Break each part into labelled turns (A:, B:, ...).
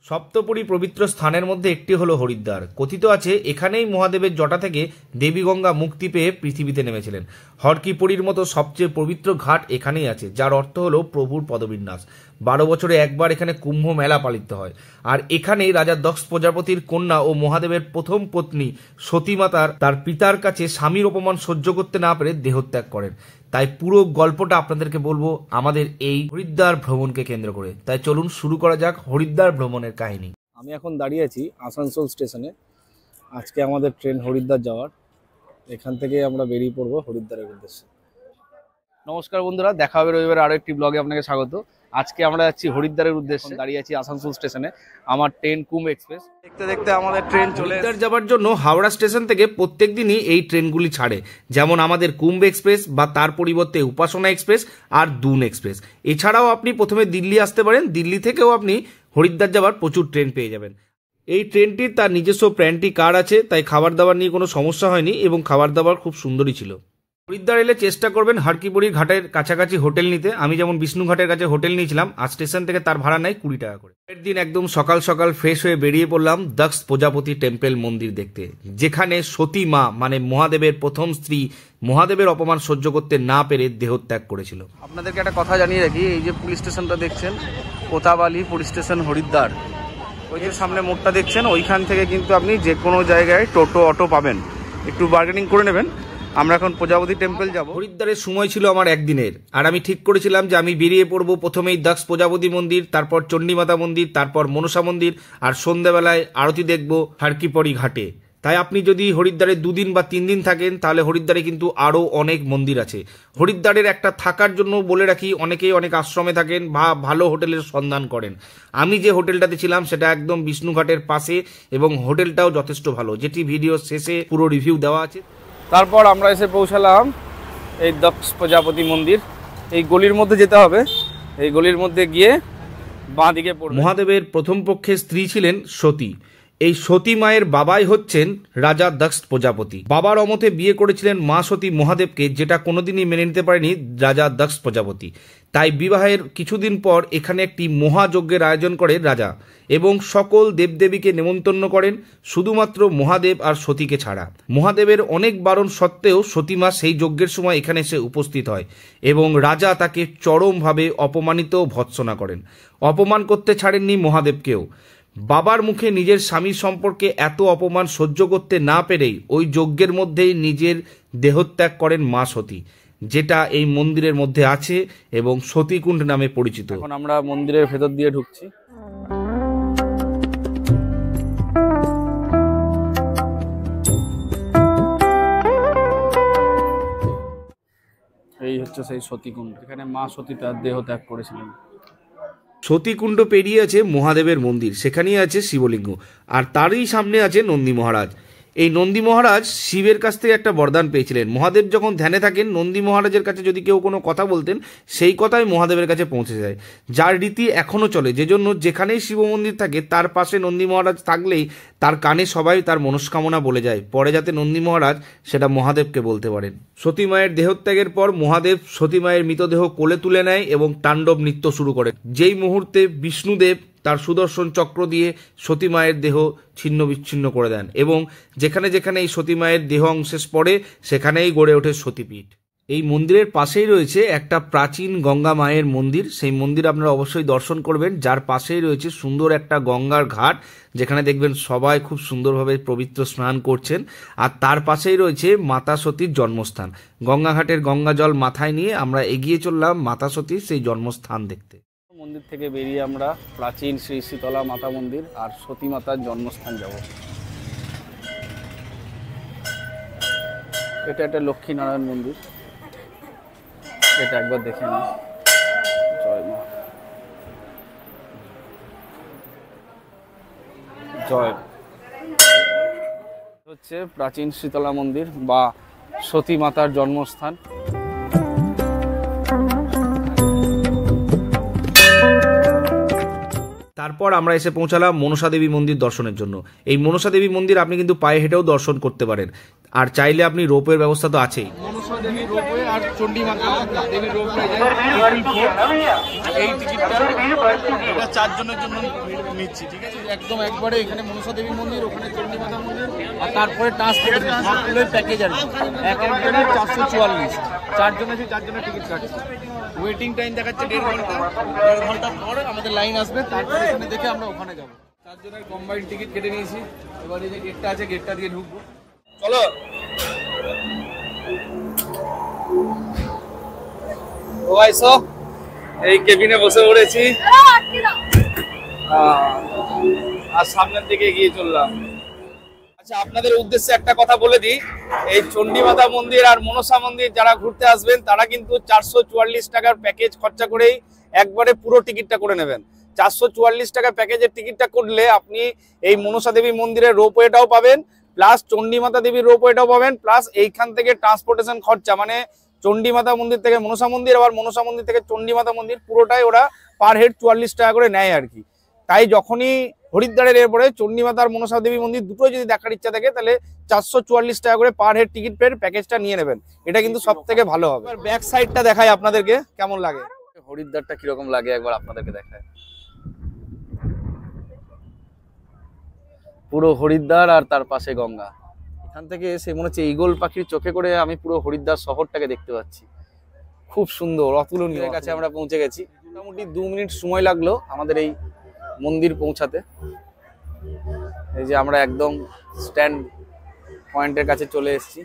A: সপ্তপুরী পবিত্র স্থানের মধ্যে একটি হলো হরিদ্বার। কথিত আছে এখানেই মহাদেবের জটা থেকে দেবী গঙ্গা মুক্তি পেয়ে পৃথিবীতে নেমেছিলেন। হরকিপুরীর মতো সবচেয়ে পবিত্র ঘাট এখানেই আছে, যার অর্থ হলো প্রভুর পদবিন্যাস। 12 বছরে একবার এখানে কুম্ভ মেলা পালিত হয়। আর এখানেই রাজা দক্ষ প্রজাপতির কন্যা ও মহাদেবের প্রথম পত্নী সতীমাতার তার পিতার কাছে স্বামীর অপমান সহ্য করতে না পেরে দেহত্যাগ করেন। তাই পুরো গল্পটা আপনাদেরকে বলবো আমাদের এই হরিদ্বার ভ্রমণকে কেন্দ্র করে। তাই চলুন শুরু করা যাক হরিদ্বার ভ্রমণের কাহিনী।
B: আমি এখন দাঁড়িয়ে আছি আসানসোল স্টেশনে। আজকে আমাদের ট্রেন হরিদ্বার যাওয়ার। এখান থেকে আমরা বেরিয়ে পড়বো হরিদ্বারের উদ্দেশ্যে। নমস্কার বন্ধুরা, দেখা হবে রবিবার আরো একটি ব্লগে। আপনাকে স্বাগত। আজকে আমরা যাচ্ছি হরিদ্বারের উদ্দেশ্যে। দাঁড়িয়ে আছি আসানসোল স্টেশনে। আমার ট্রেন কুম্ভ এক্সপ্রেস। দেখতে দেখতে আমাদের ট্রেন চলে
A: হরিদ্বার যাওয়ার জন্য হাওড়া স্টেশন থেকে প্রত্যেক দিনই এই ট্রেনগুলি ছাড়ে, যেমন আমাদের কুম্ভ এক্সপ্রেস বা তার পরিবর্তে উপাসনা এক্সপ্রেস আর দুন এক্সপ্রেস। এছাড়াও আপনি প্রথমে দিল্লি আসতে পারেন, দিল্লি থেকেও আপনি হরিদ্বার যাওয়ার প্রচুর ট্রেন পেয়ে যাবেন। এই ট্রেনটির তার নিজস্ব প্যান্ট্রি কার আছে, তাই খাবার দাবার নিয়ে কোনো সমস্যা হয়নি এবং খাবার দাবার খুব সুন্দরই ছিল। হরিদ্বার এলে চেষ্টা করবেন হরকিপুরীর ঘাটের কাছাকাছি হোটেল নিতে। আমি যেমন বিষ্ণু ঘাটের কাছে হোটেল নিয়েছিলাম, আর স্টেশন থেকে তার ভাড়া নেয় 20 টাকা করে। পরের দিন একদম সকাল সকাল ফ্রেশ হয়ে বেরিয়ে পড়লাম দক্ষ প্রজাপতি টেম্পল মন্দির দেখতে, যেখানে সতী মা মানে মহাদেবের প্রথম স্ত্রী মহাদেবের অপমান সহ্য করতে না পেরে দেহত্যাগ করেছিল।
B: আপনাদেরকে একটা কথা জানিয়ে রাখি, এই যে পুলিশ স্টেশনটা দেখছেন কোতাবালি পুলিশ স্টেশন হরিদ্বার, ওই যে সামনে মোড়টা দেখছেন, ওইখান থেকে কিন্তু আপনি যে কোনো জায়গায় টোটো অটো পাবেন। একটু বার্গেনিং করে নেবেন। আমরা এখন প্রজাপতি টেম্পল যাব।
A: হরিদ্বারের সময় ছিল আমার একদিনের, আর আমি ঠিক করেছিলাম যে আমি বেরিয়ে পড়বো প্রথমেই দক্ষ প্রজাপতি মন্দির, তারপর চণ্ডীমাতা মন্দির, তারপর মনসা মন্দির, আর সন্ধ্যাবেলায় আরতি দেখবো হরকিপুরী ঘাটে। তাই আপনি যদি হরিদ্বারে 2 দিন বা 3 দিন থাকেন, তাহলে হরিদ্বারে কিন্তু আরও অনেক মন্দির আছে। হরিদ্বারের একটা থাকার জন্য বলে রাখি, অনেকেই অনেক আশ্রমে থাকেন বা ভালো হোটেলের সন্ধান করেন। আমি যে হোটেলটাতে ছিলাম সেটা একদম বিষ্ণুঘাটের পাশে এবং হোটেলটাও যথেষ্ট ভালো, যেটি ভিডিও শেষে পুরো রিভিউ দেওয়া আছে।
B: তারপর আমরা এসে পৌঁছালাম এই দক্ষ প্রজাপতি মন্দির। এই গলির মধ্যে যেতে হবে, এই গলির মধ্যে গিয়ে বাঁ দিকে পড়বে।
A: মহাদেবের প্রথম পক্ষের স্ত্রী ছিলেন সতী। এই সতী মায়ের বাবাই হচ্ছেন রাজা দক্ষ প্রজাপতি। বাবার অমতে বিয়ে করেছিলেন মা সতী মহাদেবকে, যেটা কোনোদিনই মেনে নিতে পারেনি রাজা দক্ষ প্রজাপতি। তাই বিবাহের কিছুদিন পর এখানে একটি মহাযজ্ঞের আয়োজন করে রাজা এবং সকল দেবদেবীকে নেমন্তন্ন করেন, শুধুমাত্র মহাদেব আর সতীকে ছাড়া। মহাদেবের অনেক বারণ সত্ত্বেও সতীমা সেই যজ্ঞের সময় এখানে এসে উপস্থিত হয় এবং রাজা তাকে চরমভাবে অপমানিত ভৎসনা করেন। অপমান করতে ছাড়েননি মহাদেবকেও। বাবার মুখে নিজের স্বামীর সম্পর্কে এত অপমান সহ্য করতে না পেরেই ওই যজ্ঞের মধ্যেই নিজের দেহত্যাগ করেন মা সতী, যেটা এই মন্দিরের মধ্যে আছে এবং সতীকুণ্ড নামে পরিচিত।
B: এখন আমরা মন্দিরের ভেতর দিয়ে ঢুকছি। এই হচ্ছে সেই সতীকুণ্ড, এখানে মা সতী তার দেহ ত্যাগ করেছিলেন।
A: সতীকুণ্ড পেরিয়ে আছে মহাদেবের মন্দির, সেখানেই আছে শিবলিঙ্গ, আর তারই সামনে আছে নন্দী মহারাজ। এই নন্দী মহারাজ শিবের কাছ থেকে একটা বরদান পেয়েছিলেন। মহাদেব যখন ধ্যানে থাকেন, নন্দী মহারাজের কাছে যদি কেউ কোনো কথা বলতেন, সেই কথাই মহাদেবের কাছে পৌঁছে যায়, যার রীতি এখনও চলে। যে জন্য যেখানেই শিব মন্দির থাকে তার পাশে নন্দী মহারাজ থাকলেই তার কানে সবাই তার মনস্কামনা বলে যায়, পরে যাতে নন্দী মহারাজ সেটা মহাদেবকে বলতে পারেন। সতী মায়ের দেহত্যাগের পর মহাদেব সতী মায়ের মৃতদেহ কোলে তুলে নেয় এবং তাণ্ডব নৃত্য শুরু করে। যেই মুহূর্তে বিষ্ণুদেব তার সুদর্শন চক্র দিয়ে সতী মায়ের দেহ ছিন্ন বিচ্ছিন্ন করে দেন এবং যেখানে যেখানে এই সতী মায়ের দেহ অংশেষ পড়ে সেখানেই গড়ে ওঠে সতীপীঠ। এই মন্দিরের পাশেই রয়েছে একটা প্রাচীন গঙ্গা মায়ের মন্দির। সেই মন্দির আপনারা অবশ্যই দর্শন করবেন, যার পাশেই রয়েছে সুন্দর একটা গঙ্গার ঘাট, যেখানে দেখবেন সবাই খুব সুন্দরভাবে পবিত্র স্নান করছেন। আর তার পাশেই রয়েছে মাতা সতীর জন্মস্থান। গঙ্গাঘাটের গঙ্গা জল মাথায় নিয়ে আমরা এগিয়ে চললাম মাতা সতীর সেই জন্মস্থান দেখতে।
B: মন্দির থেকে বেরিয়ে আমরা প্রাচীন শ্রী শীতলা মাতা মন্দির আর সতী মাতার জন্মস্থান যাব। এটা একটা লক্ষ্মীনারায়ণ মন্দির, এটা একবার দেখে নিন। জয় মা, জয়। হচ্ছে প্রাচীন শীতলা মন্দির বা সতী মাতার জন্মস্থান।
A: তারপর আমরা এসে পৌঁছালাম মনসা দেবী মন্দির দর্শনের জন্য। এই মনসা দেবী মন্দির আপনি কিন্তু পায়ে হেঁটেও দর্শন করতে পারেন, আর চাইলে আপনি রোপওয়ের ব্যবস্থা তো আছেই।
B: মনসা দেবী রোপওয়ে আর চণ্ডী মাতা দেবী রোপওয়ে এই টিকিটটা 4 জনের জন্য নিচ্ছি, ঠিক আছে? একদম একবারে এখানে মনসা দেবী মন্দির, ওখানে চণ্ডী মাতা মন্দির, আর তারপরে ট্রান্সপোর্টেশন সবগুলোর প্যাকেজ আর কি। এক একজনের 444, 4 জনের 4 জনের টিকিট কাটছে। ওয়েটিং টাইম দেখাচ্ছে 1.5 ঘন্টা। 1.5 ঘন্টা পর আমাদের লাইন আসবে, তারপরে এখানে দেখে আমরা ওখানে যাবো। 4 জনের কম্বাইন্ড টিকিট কেটে নিয়েছি। এবার এই যে গেটটা আছে, গেটটা দিয়ে ঢুকবো। চলো ও আইসো, এই কেবিনে বসে পড়েছি আর সামনের দিকে এগিয়ে চললাম। আচ্ছা, আপনাদের উদ্দেশ্যে একটা কথা বলে দিই, এই চণ্ডী মাতা মন্দির আর মনসা মন্দির যারা ঘুরতে আসবেন তারা কিন্তু 444 টাকার প্যাকেজ খরচা করেই একবারে পুরো টিকিটটা করে নেবেন। 444 টাকা প্যাকেজের টিকিটটা করলে আপনি এই মনসা দেবী মন্দিরের রোপওয়েটাও পাবেন, প্লাস চণ্ডী মাতা দেবীর রোপওয়েটাও পাবেন, প্লাস এইখান থেকে ট্রান্সপোর্টেশন খরচা, মানে চণ্ডী মাতা মন্দির থেকে মনসা মন্দির, আবার মনসা মন্দির থেকে চণ্ডী মাতা মন্দির, পুরোটাই ওরা পার হেড 44 টাকা করে নেয় আর কি। তাই যখনই হরিদ্বারের এরপরে চণ্ডী মাতা আর মনসা দেবী মন্দির দুটোই যদি দেখার ইচ্ছা থাকে তাহলে 444 টাকা করে পার হেড টিকিট পেয়ে প্যাকেজটা নিয়ে নেবেন, এটা কিন্তু সব থেকে ভালো হবে। ব্যাক সাইডটা দেখাই আপনাদেরকে কেমন লাগে, হরিদ্বারটা কিরকম লাগে একবার আপনাদেরকে দেখায়। পুরো হরিদ্বার আর তার পাশে গঙ্গা। এখান থেকে এসে মনে হচ্ছে ঈগল পাখির চোখে করে আমি পুরো হরিদ্বার শহরটাকে দেখতে পাচ্ছি। খুব সুন্দর, অতুলনীয়। কাছে আমরা পৌঁছে গেছি, মোটামুটি 2 মিনিট সময় লাগলো আমাদের এই মন্দির পৌঁছাতে। এই যে আমরা একদম স্ট্যান্ড পয়েন্টের কাছে চলে এসেছি।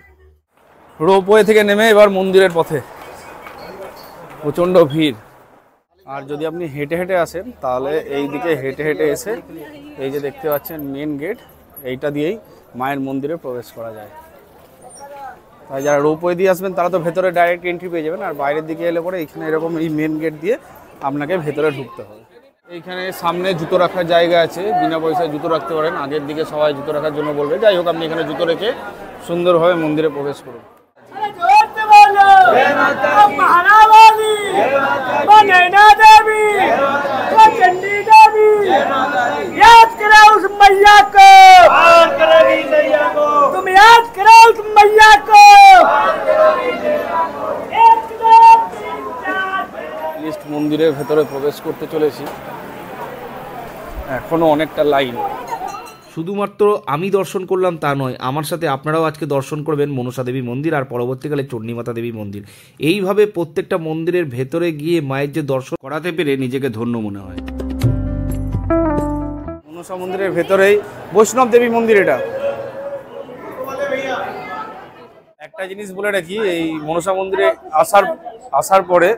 B: রোপওয়ে থেকে নেমে এবার মন্দিরের পথে। প্রচন্ড ভিড়, আর যদি আপনি হেঁটে হেঁটে আসেন তাহলে এই দিকে হেঁটে হেঁটে এসে এই যে দেখতে পাচ্ছেন মেন গেট, এইটা দিয়েই মায়ের মন্দিরে প্রবেশ করা যায়। তাই যারা রোপওয়ে দিয়ে আসবেন তারা তো ভেতরে ডাইরেক্ট এন্ট্রি পেয়ে যাবেন, আর বাইরের দিকে এলে পরে এখানে এরকম এই মেন গেট দিয়ে আপনাকে ভেতরে ঢুকতে হবে। এইখানে সামনে জুতো রাখার জায়গা আছে, বিনা পয়সায় জুতো রাখতে পারেন। আগের দিকে সবাই জুতো রাখার জন্য বলবে, যাই হোক আপনি এখানে জুতো রেখে সুন্দরভাবে মন্দিরে প্রবেশ করুন। মন্দিরের ভেতরে প্রবেশ করতে চলেছি, এখনো অনেকটা লাইন।
A: শুধুমাত্র আমি দর্শন করলাম তা নয়, আমার সাথে আপনারাও আজকে দর্শন করবেন মনসা দেবী মন্দির আর পরবর্তীকালে চণ্ডী মাতা দেবী মন্দির। এইভাবে প্রত্যেকটা মন্দিরের ভেতরে গিয়ে মায়ের যে দর্শন করাতে পেরে নিজেকে ধন্য মনে হয়।
B: মনসা মন্দিরের ভেতরেই বৈষ্ণব দেবী মন্দির। এটা একটা জিনিস বলে রাখি, এই মনসা মন্দিরে আসার পরে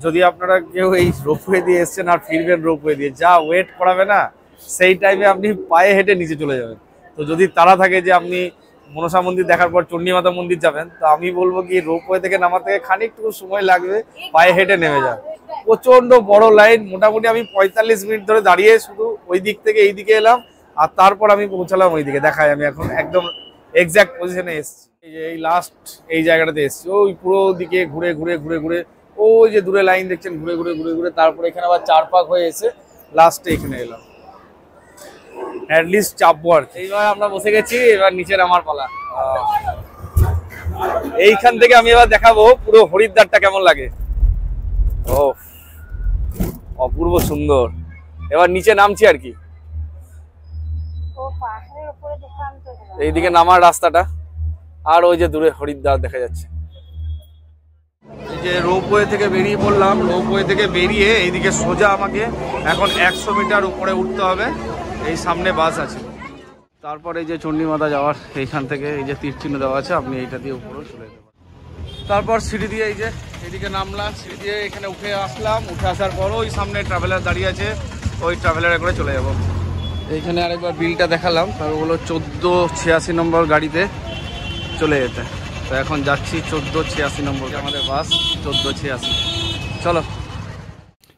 B: যদি আপনারা কেউ এই রোপওয়ে দিয়ে এসছেন আর ফিরবেন রোপওয়ে দিয়ে, যা ওয়েট করাবে না, সেই টাইমে আপনি পায়ে হেঁটে নিচে চলে যাবেন। তো যদি তারা থাকে যে আপনি মনসা মন্দির দেখার পর চণ্ডী মাতা মন্দির যাবেন, তো আমি বলবো কি রোপওয়ে থেকে নামাতে খানিকটুকু সময় লাগবে, পায়ে হেঁটে নেমে যান। প্রচন্ড বড় লাইন, মোটামুটি আমি 45 মিনিট ধরে দাঁড়িয়ে শুধু ওই দিক থেকে এই দিকে এলাম, আর তারপর আমি পৌঁছালাম ওই দিকে। দেখাই আমি এখন একদম এক্সাক্ট পজিশনে এসেছি। এই যে এই লাস্ট এই জায়গাটাতে এসেছি, ওই পুরো দিকে ঘুরে ঘুরে ঘুরে ঘুরে ওই যে দূরে লাইন দেখছেন, ঘুরে ঘুরে ঘুরে ঘুরে তারপরে এখানে আবার 4 পাক হয়ে এসে লাস্টে এখানে এলাম। অ্যাটলিস্ট চাপবো আর কি। এইবার আমরা বসে গেছি, এবার নিচের আমার পালা। এইখান থেকে আমি এবার দেখাবো পুরো হরিদ্বারটা কেমন লাগে। ও অপূর্ব সুন্দর। এবার নিচে নামছি আর কি, এইদিকে নামার রাস্তাটা, আর ওই যে দূরে হরিদ্বার দেখা যাচ্ছে। এই যে রোপওয়ে থেকে বেরিয়ে পড়লাম, রোপওয়ে থেকে বেরিয়ে এইদিকে সোজা আমাকে এখন 100 মিটার উপরে উঠতে হবে। এই সামনে বাস আছে, তারপর এই যে চণ্ডী মাতা যাওয়ার এইখান থেকে এই যে তীর চিহ্ন দেওয়া আছে, আপনি এইটা দিয়ে উপরে চলে যেতে পারেন। তারপর সিঁড়ি দিয়ে এই যে এইদিকে নামলাম, সিঁড়ি দিয়ে এখানে উঠে আসলাম। উঠে আসার পর ওই সামনে ট্রাভেলার দাঁড়িয়ে আছে, ওই ট্রাভেলারে করে চলে যাব। এইখানে আরেকবার বিলটা দেখালাম, তার হলো 1486 নম্বর গাড়িতে চলে যেতে। তো এখন যাচ্ছি 1486 নম্বর, আমাদের বাস 1486। চলো।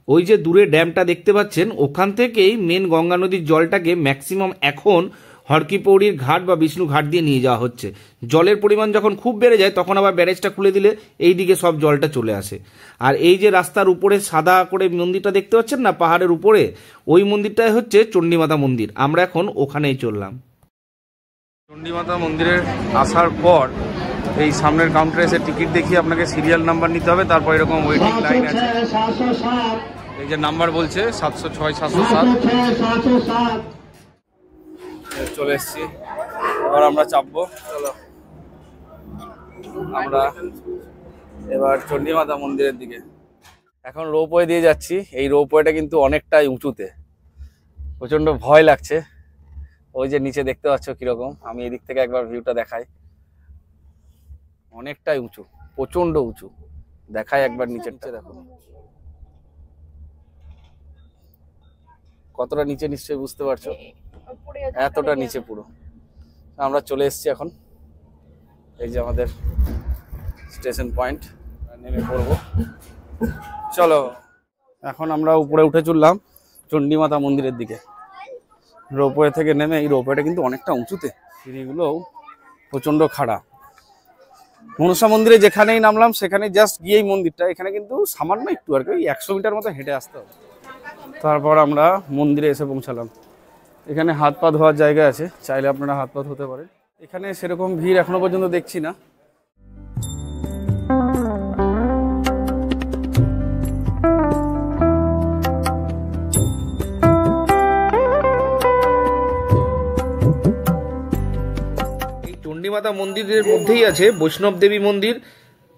A: ওই যে দূরে ড্যামটা দেখতে পাচ্ছেন, ওখান থেকেই মেন গঙ্গা নদীর জলটাকে ম্যাক্সিমাম এখন হরকি পৌড়ির ঘাট বা বিষ্ণু ঘাট দিয়ে নিয়ে যাওয়া হচ্ছে। জলের পরিমাণ যখন খুব বেড়ে যায় তখন আবার ব্যারেজটা খুলে দিলে এই দিকে সব জলটা চলে আসে। আর এই যে রাস্তার উপরে সাদা করে মন্দিরটা দেখতে পাচ্ছেন না পাহাড়ের উপরে, ওই মন্দিরটাই হচ্ছে চণ্ডীমাতা মন্দির। আমরা এখন ওখানেই চললাম। চণ্ডীমাতা মন্দিরে আসার পর এই সামনের কাউন্টারে এসে টিকিট দেখিয়ে আপনাকে সিরিয়াল নাম্বার নিতে হবে, তারপর এরকম ওয়েটিং লাইন আছে। এই যে নাম্বার বলছে 706 707। চলে এসছি, এবার আমরা চাপবো। চলো আমরা এবার চণ্ডীমাতা মন্দিরের দিকে। এখন রোপওয়ে দিয়ে যাচ্ছি। এই রোপওয়েটা কিন্তু অনেকটাই উঁচুতে, প্রচন্ড ভয় লাগছে। ওই যে নিচে দেখতে পাচ্ছ কিরকম, আমি এদিক থেকে একবার ভিউটা দেখাই। অনেকটাই উঁচু, প্রচন্ড উঁচু। দেখাই একবার নিচেরটা, দেখো কতটা নিচে, নিশ্চয়ই বুঝতে পারছো, এতটা নিচে পুরো। আমরা চলে এসেছি এখন, এই যে আমাদের স্টেশন পয়েন্ট, নেমে পড়বো। চলো এখন আমরা উপরে উঠে চললাম চণ্ডীমাতা মন্দিরের দিকে। রোপওয়ে থেকে নেমে, এই রোপওয়েটা কিন্তু অনেকটা উঁচুতে, সিঁড়িগুলোও প্রচন্ড খাড়া। মনসা মন্দিরে যেখানেই নামলাম সেখানে জাস্ট গিয়েই মন্দিরটা, এখানে কিন্তু সামান্য একটু আর কি 100 মিটার মতো হেঁটে আসতে হবে। তারপর আমরা মন্দিরে এসে পৌঁছালাম। এখানে হাত পা ধোয়ার জায়গা আছে, চাইলে আপনারা হাত পা ধুতে পারেন। এখানে সেরকম ভিড় এখনো পর্যন্ত দেখছি না।
B: চণ্ডীমাতা মন্দিরের মধ্যেই আছে বৈষ্ণব দেবী মন্দির,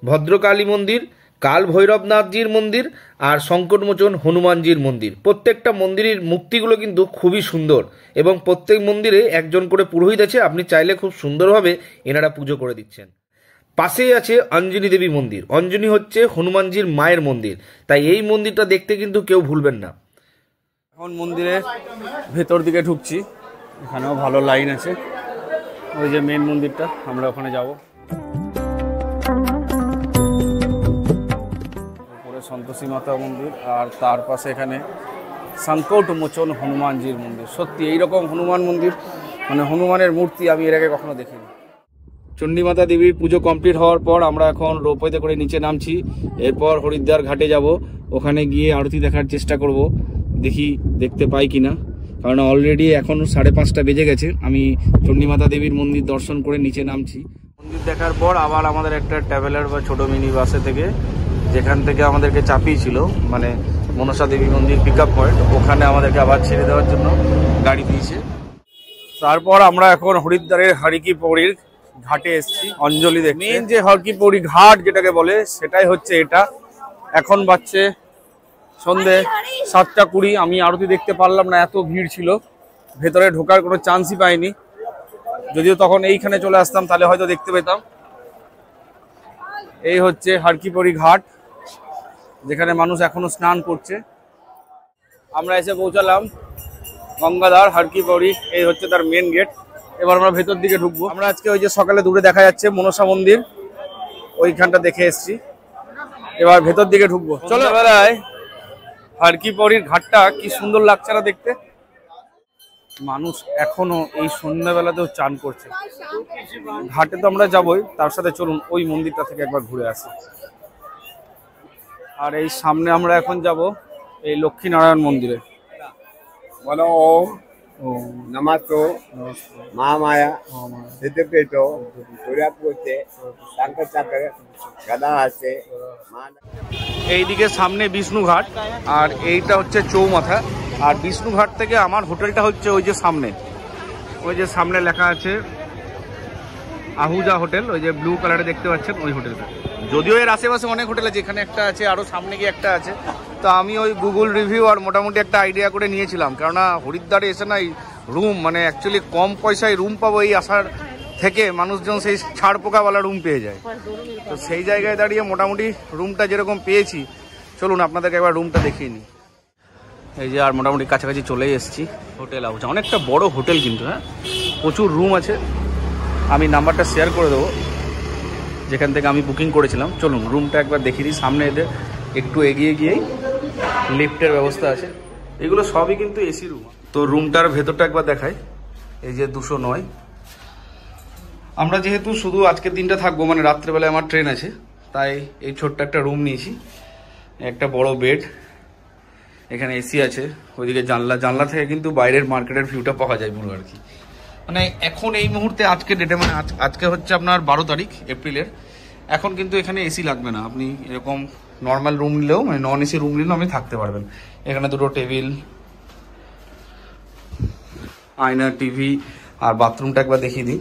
B: ভদ্রকালী মন্দির, কাল ভৈরবনাথজির মন্দির আর সংকটমোচন হনুমানজির মন্দির। প্রত্যেকটা মন্দিরের মূর্তিগুলো কিন্তু খুবই সুন্দর এবং প্রত্যেক মন্দিরে একজন করে পুরোহিত আছে। আপনি চাইলে খুব সুন্দরভাবে এনারা পুজো করে দিচ্ছেন। পাশেই আছে অঞ্জনী দেবী মন্দির। অঞ্জনী হচ্ছে হনুমানজির মায়ের মন্দির, তাই এই মন্দিরটা দেখতে কিন্তু কেউ ভুলবেন না।
A: এখন মন্দিরের ভেতর দিকে ঢুকছি, এখানেও ভালো লাইন আছে। ওই যে মেন মন্দিরটা, আমরা ওখানে যাব। উপরে সন্তোষী মাতা মন্দির আর তার পাশে এখানে সংকটমোচন হনুমানজির মন্দির। সত্যি এইরকম হনুমান মন্দির, মানে হনুমানের মূর্তি আমি এর আগে কখনো দেখিনি। চণ্ডীমাতা দেবীর পুজো কমপ্লিট হওয়ার পর আমরা এখন রোপওয়েতে করে নিচে নামছি। এরপর হরিদ্বার ঘাটে যাব, ওখানে গিয়ে আরতি দেখার চেষ্টা করব, দেখি দেখতে পাই কিনা। কারণ অলরেডি এখন 5:30 বেজে গেছে। আমি চণ্ডীমাতা দেবীর মন্দির দর্শন করে নিচে নামছি। মন্দির দেখার পর আবার আমাদের একটা ট্রাভেলার বা ছোট মিনি বাসে থেকে, যেখান থেকে আমাদেরকে চাপিয়েছিল, মানে মনসা দেবী মন্দির পিক আপ পয়েন্ট, ওখানে আমাদেরকে আবার ছেড়ে দেওয়ার জন্য গাড়ি দিয়েছে। তারপর আমরা এখন হরিদ্বারের হরকি পৌড়ির ঘাটে এসেছি অঞ্জলি দেখতে। মেন যে হরকি পৌড়ি ঘাট যেটাকে বলে সেটাই হচ্ছে এটা। এখন বাজছে সন্ধে 7:20। আমি আরতি দেখতে পারলাম না, এত ভিড় ছিল, ভেতরে ঢোকার কোনো চান্সই পাইনি। যদিও তখন এইখানে চলে আসতাম তাহলে হয়তো দেখতে পেতাম। এই হচ্ছে হরকি পৌড়ি ঘাট, যেখানে মানুষ এখনো স্নান করছে। আমরা এসে পৌঁছালাম গঙ্গাধার হরকি পৌড়ি, এই হচ্ছে তার মেন গেট। এবার আমরা ভেতর দিকে ঢুকবো। আমরা আজকে ওই যে সকালে দূরে দেখা যাচ্ছে মনসা মন্দির, ওইখানটা দেখে এসছি। এবার ভেতর দিকে ঢুকবো। চলো বেলায় হরকি পৌড়ির ঘাটটা কি সুন্দর লাগছে না দেখতে। মানুষ এখনো এই সন্ধ্যাবেলাতেও চান করছে। ঘাটে তো আমরা যাবোই, তার সাথে চলুন ওই মন্দিরটা থেকে একবার ঘুরে আসি। আর এই সামনে আমরা এখন যাব এই লক্ষ্মীনারায়ণ মন্দিরে।
C: বলো ওম নমস্তো মহামায়া সিদ্ধপীঠ সূর্যাপুরতে শঙ্করচক্র গদা আছে।
B: এইদিকে সামনে বিষ্ণুঘাট আর এইটা হচ্ছে চৌমাথা। আর বিষ্ণুঘাট থেকে আমার হোটেলটা হচ্ছে ওই যে সামনে, ওই যে সামনে লেখা আছে আহুজা হোটেল, ওই যে ব্লু কালারে দেখতে পাচ্ছেন ওই হোটেলটা। যদিও এর আশেপাশে অনেক হোটেল আছে, এখানে একটা আছে, আরও সামনে গিয়ে একটা আছে। তো আমি ওই গুগল রিভিউ আর মোটামুটি একটা আইডিয়া করে নিয়েছিলাম, কেননা হরিদ্বারে এসে না এই রুম, মানে অ্যাকচুয়ালি কম পয়সায় রুম পাবো এই আশার থেকে মানুষজন সেই ছাড় পোকাওয়ালা রুম পেয়ে যায়। তো সেই জায়গায় দাঁড়িয়ে মোটামুটি রুমটা যেরকম পেয়েছি, চলুন আপনাদেরকে একবার রুমটা দেখিয়ে নিই। এই যে আর মোটামুটি কাছাকাছি চলেই এসেছি হোটেল আহুজা। অনেকটা বড় হোটেল কিন্তু, হ্যাঁ প্রচুর রুম আছে। আমি নাম্বারটা শেয়ার করে দেবো যেখান থেকে আমি বুকিং করেছিলাম। চলুন রুমটা একবার দেখিয়ে দিই। সামনে এদের একটু এগিয়ে গিয়েই লিফটের ব্যবস্থা আছে। এগুলো সবই কিন্তু এসি রুম। তো রুমটার ভেতরটা একবার দেখাই। এই যে 209। আমরা যেহেতু শুধু আজকের দিনটা থাকবো, মানে রাত্রেবেলায় আমার ট্রেন আছে, তাই এই ছোট্ট একটা রুম নিয়েছি। একটা বড় বেড, এখানে এসি আছে, ওইদিকে জানলা থেকে কিন্তু বাইরের মার্কেটের ভিউটা পাওয়া যায় পুরো আর কি। মানে এখন এই মুহূর্তে আজকে ডেটে, মানে আজকে হচ্ছে আপনার 12 তারিখ এপ্রিলের, এখন কিন্তু এখানে এসি লাগবে না। আপনি এরকম নর্মাল রুম নিলেও, মানে নন এসি রুম নিলেও আপনি থাকতে পারবেন। এখানে দুটো টেবিল, আয়না, টিভি, আর বাথরুমটা একবার দেখিয়ে দিই।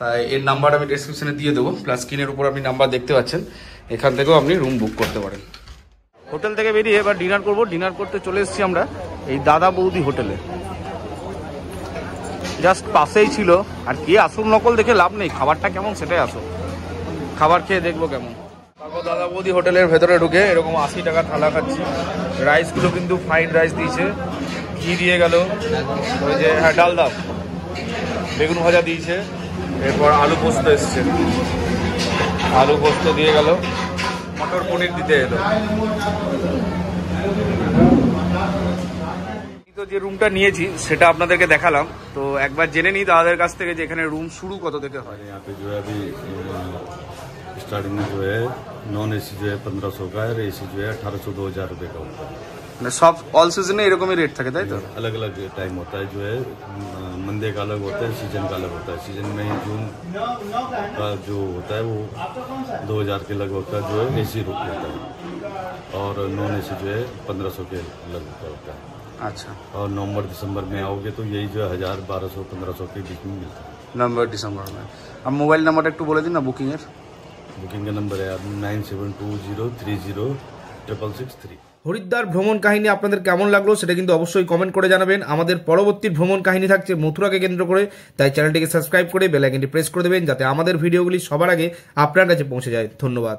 B: তাই এর নাম্বার আমি ডেসক্রিপশনে দিয়ে দেবো, প্লাস স্ক্রিনের উপর আপনি নাম্বার দেখতে পাচ্ছেন, এখান থেকেও আপনি রুম বুক করতে পারেন। হোটেল থেকে বেরিয়ে এবার ডিনার করব। ডিনার করতে চলে এসেছি আমরা এই দাদা বৌদি হোটেলে, জাস্ট পাশেই ছিল। আর কে আসল নকল দেখে লাভ নেই, খাবারটা কেমন সেটাই আসো, খাবার খেয়ে দেখবো কেমন। দাদা বৌদি হোটেলের ভেতরে ঢুকে এরকম 80 টাকা থালা খাচ্ছি। রাইসগুলো কিন্তু ফ্রাইড রাইস দিয়েছে, ঘি দিয়ে গেল, ওই যে হ্যাঁ ডাল দাও, বেগুন ভাজা দিয়েছে, এরপর আলু পোস্ত এসছে, আলু পোস্ত দিয়ে গেল, মটর পনির দিতে এলো। তো যে রুমটা নিয়েছি সেটা আপনাদেরকে দেখালাম, তো একবার জেনে নিই দাদাদের কাছ থেকে যে এখানে রুম শুরু কত থেকে হয়।
D: यहाँ पे जो है अभी स्टार्टिंग में जो है नॉन एसी जो है 1500 का है और एसी जो है 1800-2000 रुपए का होता है।
B: মানে সব অল সিজনে এরকমই রেট থাকে তাই তো?
D: अलग अलग टाइम होता है जो है, मंडे का अलग होता है, सीजन का अलग होता है। सीजन में जून का जो होता है वो 2000 के लगभग का जो है एसी रुक होता है, और नॉन एसी जो है 1500 के लगभग का होता है।
B: अच्छा,
D: और नवंबर दिसंबर में आओगे तो यही जो है 1000, 1200-1500 के बीच में मिलता है।
B: नवंबर दिसंबर में। अब मोबाइल नंबरটা একটু বলে দিন না বুকিং এর।
D: बुकिंग का नंबर है 9720306663।
A: হরিদ্বার ভ্রমণ কাহিনী আপনাদের কেমন লাগলো সেটা কিন্তু অবশ্যই কমেন্ট করে জানাবেন। আমাদের পরবর্তী ভ্রমণ কাহিনী থাকছে মথুরাকে কেন্দ্র করে, তাই চ্যানেলটিকে সাবস্ক্রাইব করে বেল আইকনটি প্রেস করে দেবেন যাতে আমাদের ভিডিওগুলি সবার আগে আপনার কাছে পৌঁছে যায়। ধন্যবাদ।